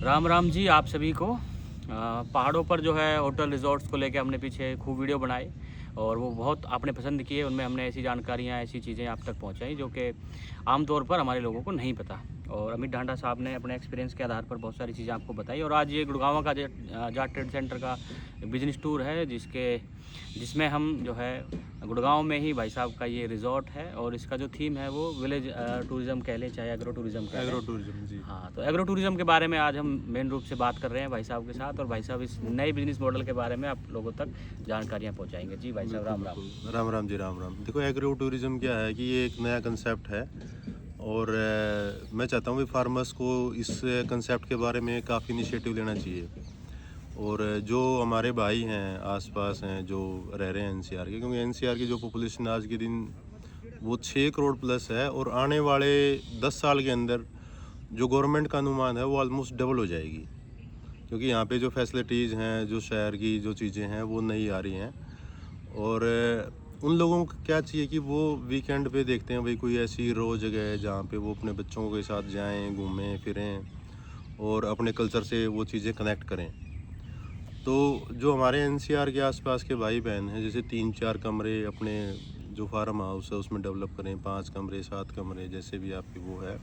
राम राम जी आप सभी को। पहाड़ों पर जो है होटल रिजॉर्ट्स को लेके हमने पीछे खूब वीडियो बनाए और वो बहुत आपने पसंद किए। उनमें हमने ऐसी जानकारियाँ, ऐसी चीज़ें आप तक पहुँचाई जो कि आमतौर पर हमारे लोगों को नहीं पता। और अमित ढांडा साहब ने अपने एक्सपीरियंस के आधार पर बहुत सारी चीज़ें आपको बताई। और आज ये गुड़गांव का जाट ट्रेड सेंटर का बिजनेस टूर है जिसमें हम जो है गुड़गांव में ही भाई साहब का ये रिजॉर्ट है और इसका जो थीम है वो विलेज टूरिज़्म कह लें चाहे एग्रो टूरिज़्म कह लें। एग्रो टूरिज्म जी। हाँ, तो एग्रो टूरिज़्म के बारे में आज हम मेन रूप से बात कर रहे हैं भाई साहब के साथ। और भाई साहब इस नए बिजनेस मॉडल के बारे में आप लोगों तक जानकारियाँ पहुंचाएंगे। जी भाई साहब, राम राम। राम राम जी, राम राम। देखो, एग्रो टूरिज्म क्या है कि ये एक नया कंसेप्ट है और मैं चाहता हूँ कि फार्मर्स को इस कंसेप्ट के बारे में काफ़ी इनिशिएटिव लेना चाहिए। और जो हमारे भाई हैं आसपास हैं जो रह रहे हैं एनसीआर के, क्योंकि एनसीआर की जो पॉपुलेशन आज के दिन वो 6 करोड़ प्लस है और आने वाले 10 साल के अंदर जो गवर्नमेंट का अनुमान है वो ऑलमोस्ट डबल हो जाएगी, क्योंकि यहाँ पे जो फैसिलिटीज़ हैं, जो शहर की जो चीज़ें हैं वो नहीं आ रही हैं। और उन लोगों को क्या चाहिए कि वो वीकेंड पे देखते हैं भाई कोई ऐसी रो जगह है जहाँ पे वो अपने बच्चों के साथ जाएं, घूमें फिरें और अपने कल्चर से वो चीज़ें कनेक्ट करें। तो जो हमारे एनसीआर के आसपास के भाई बहन हैं, जैसे 3-4 कमरे अपने जो फार्म हाउस है उसमें डेवलप करें, 5 कमरे 7 कमरे जैसे भी आपकी वो है।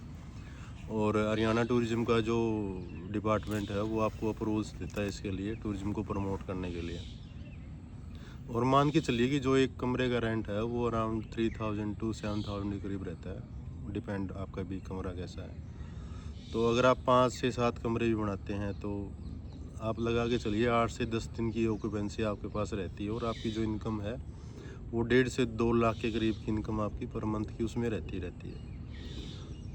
और हरियाणा टूरिज़्म का जो डिपार्टमेंट है वो आपको अप्रूवल्स देता है इसके लिए, टूरिज़्म को प्रमोट करने के लिए। और मान के चलिए कि जो एक कमरे का रेंट है वो अराउंड 3000 to 7000 के करीब रहता है, डिपेंड आपका भी कमरा कैसा है। तो अगर आप 5 से 7 कमरे भी बनाते हैं तो आप लगा के चलिए 8 से 10 दिन की ऑक्यूपेंसी आपके पास रहती है और आपकी जो इनकम है वो 1.5 से 2 लाख के करीब की इनकम आपकी पर मंथ की उसमें रहती है।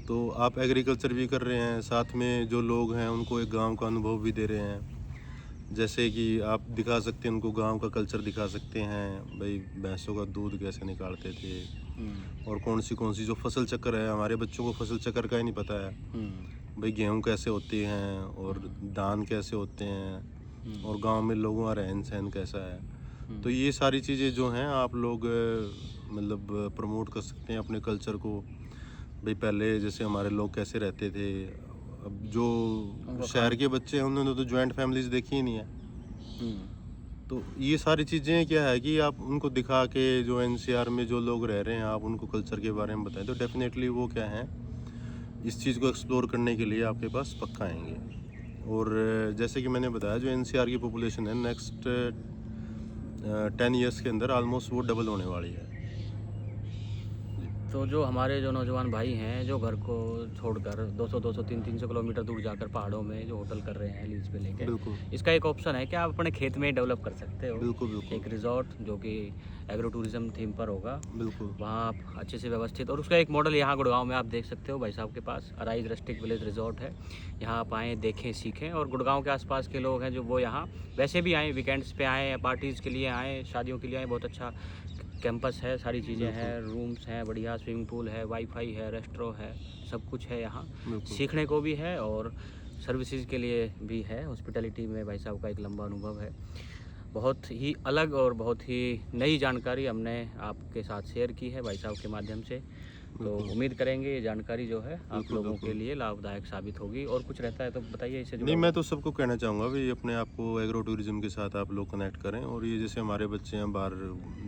तो आप एग्रीकल्चर भी कर रहे हैं, साथ में जो लोग हैं उनको एक गांव का अनुभव भी दे रहे हैं। जैसे कि आप दिखा सकते हैं उनको, गांव का कल्चर दिखा सकते हैं, भाई भैंसों का दूध कैसे निकालते थे और कौन सी जो फसल चक्कर है, हमारे बच्चों को फसल चक्कर का ही नहीं पता है। भाई गेहूँ कैसे होती हैं और धान कैसे होते हैं और गांव में लोगों का रहन सहन कैसा है। तो ये सारी चीज़ें जो हैं आप लोग मतलब प्रमोट कर सकते हैं अपने कल्चर को। भाई पहले जैसे हमारे लोग कैसे रहते थे, अब जो शहर के बच्चे हैं उन्होंने तो जॉइंट फैमिलीज देखी ही नहीं है। तो ये सारी चीज़ें क्या है कि आप उनको दिखा के, जो एनसीआर में जो लोग रह रहे हैं आप उनको कल्चर के बारे में बताएं तो डेफिनेटली वो क्या है इस चीज़ को एक्सप्लोर करने के लिए आपके पास पक्का आएंगे। और जैसे कि मैंने बताया जो एनसीआर की पॉपुलेशन है नेक्स्ट 10 ईयर्स के अंदर ऑलमोस्ट वो डबल होने वाली है। तो जो हमारे जो नौजवान भाई हैं जो घर को छोड़कर 200 300 किलोमीटर दूर जाकर पहाड़ों में जो होटल कर रहे हैं लीज पे लेके, बिल्कुल इसका एक ऑप्शन है कि आप अपने खेत में ही डेवलप कर सकते हो। बिल्कुल बिल्कुल एक रिजॉर्ट जो कि एग्रो टूरिज्म थीम पर होगा, बिल्कुल वहाँ आप अच्छे से व्यवस्थित। और उसका एक मॉडल यहाँ गुड़गांव में आप देख सकते हो भाई साहब के पास अराइज रस्टिक विलेज रिजॉर्ट है। यहाँ आप आएँ, देखें, सीखें। और गुड़गांव के आसपास के लोग हैं जो वो यहाँ वैसे भी आएँ, वीकेंड्स पे आएँ, पार्टीज़ के लिए आएँ, शादियों के लिए आएँ। बहुत अच्छा कैंपस है, सारी चीज़ें हैं, रूम्स हैं, बढ़िया स्विमिंग पूल है, वाईफाई है, रेस्टोरेंट है, सब कुछ है यहाँ। सीखने को भी है और सर्विसेज के लिए भी है। हॉस्पिटैलिटी में भाई साहब का एक लंबा अनुभव है। बहुत ही अलग और बहुत ही नई जानकारी हमने आपके साथ शेयर की है भाई साहब के माध्यम से। तो उम्मीद करेंगे ये जानकारी जो है आप लोगों के लिए लाभदायक साबित होगी। और कुछ रहता है तो बताइए इसे नहीं, मैं तो सबको कहना चाहूँगा भी अपने आप को एग्रो टूरिज्म के साथ आप लोग कनेक्ट करें। और ये जैसे हमारे बच्चे हैं बाहर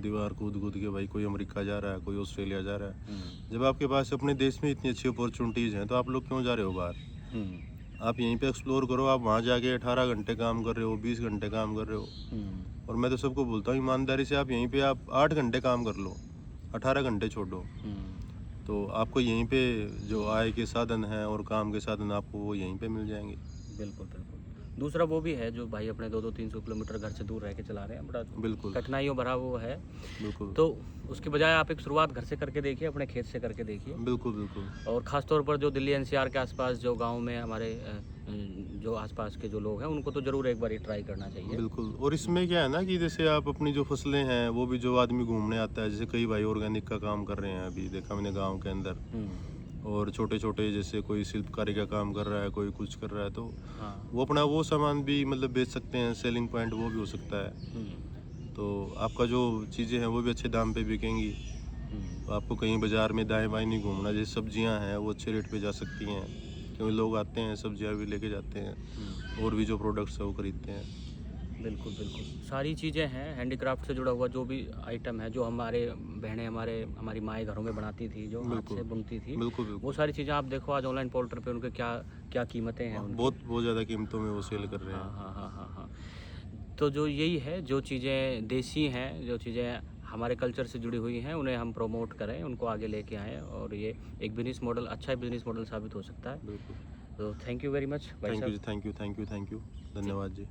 दीवार कूद कूद के, भाई कोई अमेरिका जा रहा है, कोई ऑस्ट्रेलिया जा रहा है। जब आपके पास अपने देश में इतनी अच्छी अपॉर्चुनिटीज़ हैं तो आप लोग क्यों जा रहे हो बाहर? आप यहीं पे एक्सप्लोर करो। आप वहाँ जाके 18 घंटे काम कर रहे हो, 20 घंटे काम कर रहे हो। और मैं तो सबको बोलता हूँ ईमानदारी से आप यहीं पे आप 8 घंटे काम कर लो, 18 घंटे छोड़ो। तो आपको यहीं पे जो आय के साधन हैं और काम के साधन आपको वो यहीं पे मिल जाएंगे। बिल्कुल बिल्कुल। दूसरा वो भी है जो भाई अपने 200-300 किलोमीटर घर से दूर रह के चला रहे हैं, बड़ा बिल्कुल कठिनाइयों भरा वो है। बिल्कुल तो उसके बजाय आप एक शुरुआत घर से करके देखिए, अपने खेत से करके देखिए। बिल्कुल बिल्कुल और ख़ास तौर पर जो दिल्ली एनसीआर के आसपास जो गांव में हमारे जो आसपास के जो लोग हैं उनको तो ज़रूर एक बार ये ट्राई करना चाहिए। बिल्कुल। और इसमें क्या है ना कि जैसे आप अपनी जो फसलें हैं वो भी जो आदमी घूमने आता है, जैसे कई भाई ऑर्गेनिक का काम कर रहे हैं, अभी देखा मैंने गांव के अंदर। और छोटे छोटे जैसे कोई शिल्पकारी का काम कर रहा है, कोई कुछ कर रहा है, तो वो अपना वो सामान भी मतलब बेच सकते हैं, सेलिंग पॉइंट वो भी हो सकता है। तो आपका जो चीज़ें हैं वो भी अच्छे दाम पे बिकेंगी। तो आपको कहीं बाज़ार में दाएं बाएं नहीं घूमना। जैसे सब्जियां हैं वो अच्छे रेट पे जा सकती हैं। क्योंकि लोग आते हैं, सब्जियां भी लेके जाते हैं और भी जो प्रोडक्ट्स है वो खरीदते हैं। बिल्कुल बिल्कुल, सारी चीज़ें हैं हैंडीक्राफ्ट से जुड़ा हुआ, जो भी आइटम है, जो हमारे बहनें हमारी माएँ घरों में बनाती थी, जो हाथ बिल्कुल से बुनती थी, बिल्कुल वो बिल्कुल। सारी चीज़ें आप देखो आज ऑनलाइन पोर्टल पे उनके क्या क्या कीमतें हैं उनकी। बहुत ज़्यादा कीमतों में वो सेल कर रहे हाँ हैं। हाँ हाँ हाँ हाँ। तो जो यही है, जो चीज़ें देसी हैं, जो चीज़ें हमारे कल्चर से जुड़ी हुई हैं, उन्हें हम प्रमोट करें, उनको आगे लेके आएँ, और ये एक बिज़नेस मॉडल, अच्छा बिज़नेस मॉडल साबित हो सकता है। बिल्कुल। तो थैंक यू वेरी मच भाई थैंक यू जी, साहब। Thank you, thank you, thank you. धन्यवाद जी।